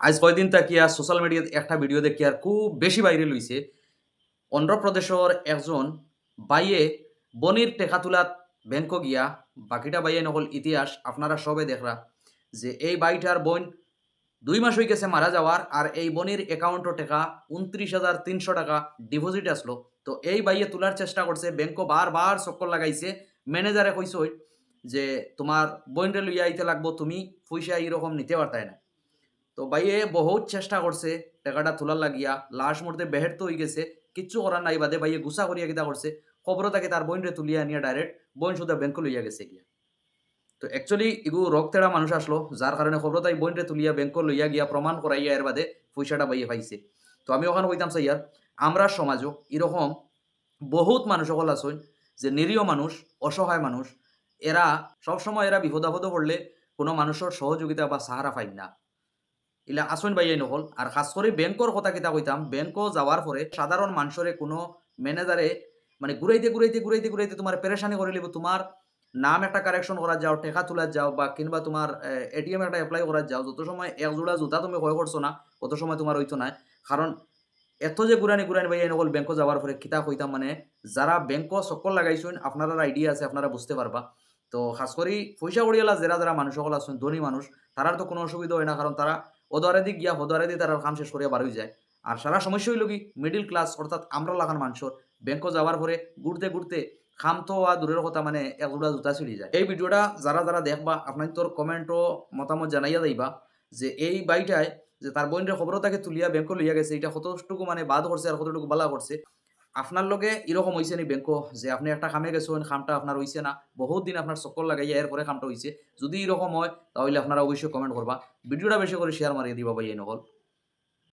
আজ কয়দিন তাকিয়া সোশ্যাল মিডিয়াত একটা ভিডিও দেখি আর খুব বেশি ভাইরাল হইছে। অন্ধ্রপ্রদেশের একজন বাইয়ে বনির টেকা তুলাত ব্যাংক গিয়া বাকিটা বাইয়ে নকল ইতিহাস আপনারা সবে দেখরা যে এই বাইটার বোন ২ মাস হয়ে গেছে মারা যাওয়ার আর এই বনির অ্যাকাউন্টও টাকা ২৯,৩০০ টাকা ডিপোজিট আসলো। তো এই বাইয়ে তোলার চেষ্টা করছে, ব্যাংক বারবার চক্কর লাগাইছে। ম্যানেজারে কইছে যে তোমার বোনরে লইয়া আইতে লাগবো, তুমি পয়সা এইরকম নিতে পারতাই না। তো ভাইয়ে বহুত চেষ্টা করছে টাকাটা তোলার লাগিয়া, লাস্ট মুহূর্তে বেহের তো হয়ে গেছে, কিচ্ছু করার নাই বাদে ভাইয়ে গুসা করিয়া কিতা করছে, খবর তাকে তার বোনরে তুলিয়া নিয়ে ডাইরেক্ট বোন শুধু ব্যাংক লইয়া গেছে গিয়া। তো অ্যাকচুয়ালি ইগু রক্তেরা মানুষ আসলো, যার কারণে খবর তাই বোনরে তুলিয়া ব্যাংক লইয়া গিয়া প্রমাণ করাইয়া এর বাদে পয়সাটা ভাইয়ে পাইছে। তো আমি ওখানে কইতাম স্যার, আমরা সমাজও এরকম বহুত মানুষ সকল আছেন যে নিরীহ মানুষ, অসহায় মানুষ, এরা সবসময় এরা বিপদ আপদে পড়লে কোনো মানুষের সহযোগিতা বা সাহারা পাই না। ইলা আসন বাইয়াই নকল। আর খাস করে ব্যাংকর কথা কিতা কইতাম, ব্যাংকও যাওয়ার পরে সাধারণ মানুষরে কোনো ম্যানেজারে মানে ঘুরাইতে তোমার পেরেশানি করে লিব। তোমার নাম একটা কারেকশন করা যাও, টেকা তোলা যাও বা কিংবা তোমার এটিএম একটা এপ্লাই করা যাও, যত সময় এক জোড়া জুতা তুমি ক্রয় করছো না, অত সময় তোমার হইতো না। কারণ এত যে ঘুরানি ভাইয়াই নকল ব্যাংকও যাওয়ার পরে কিতা কইতাম মানে, যারা ব্যাংকও চক্কর লাগাইছেন আপনারা আইডিয়া আছে, আপনারা বুঝতে পারবা। তো খাস করি পয়সা কড়িয়ালা যারা মানুষ সকল আছেন, ধনী মানুষ, তারার তো কোনো অসুবিধা হয় না। কারণ তারা ওদরে গিয়া হদরে দিয়ে তারা কাম শেষ করিয়া বার হয়ে যায়। আর সারা সমস্যা হইল কি মিডল ক্লাস অর্থাৎ আমরা লাগান মানুষের ব্যাংক যাওয়ার পরে ঘুরতে খাম তো আর দূরের কথা মানে এক জোড়া জুতা ছিঁড়ে যায়। এই ভিডিওটা যারা দেখবা আপনার তোর কমেন্টও মতামত জানাইয়া যাইবা যে এই বাইটায় যে তার বোনের খবরও তাকে তুলিয়া ব্যাংক লইয়া গেছে, এটা কতটুকু মানে বাদ করছে আর কতটুকু বালা করছে। আপনার লগে এরকম হইছে নি ব্যাংক যে আপনি একটা কামে গেছেন, খামটা আপনার হইছে না, বহুত দিন আপনার চক্কর লাগাইয়া এরপরে কামটা হইছে? যদি এরকম হয় তাহলে আপনারা অবশ্যই কমেন্ট করবা, ভিডিওটা বেশি করে শেয়ার মারিয়ে দিবা ভাই এই নকল।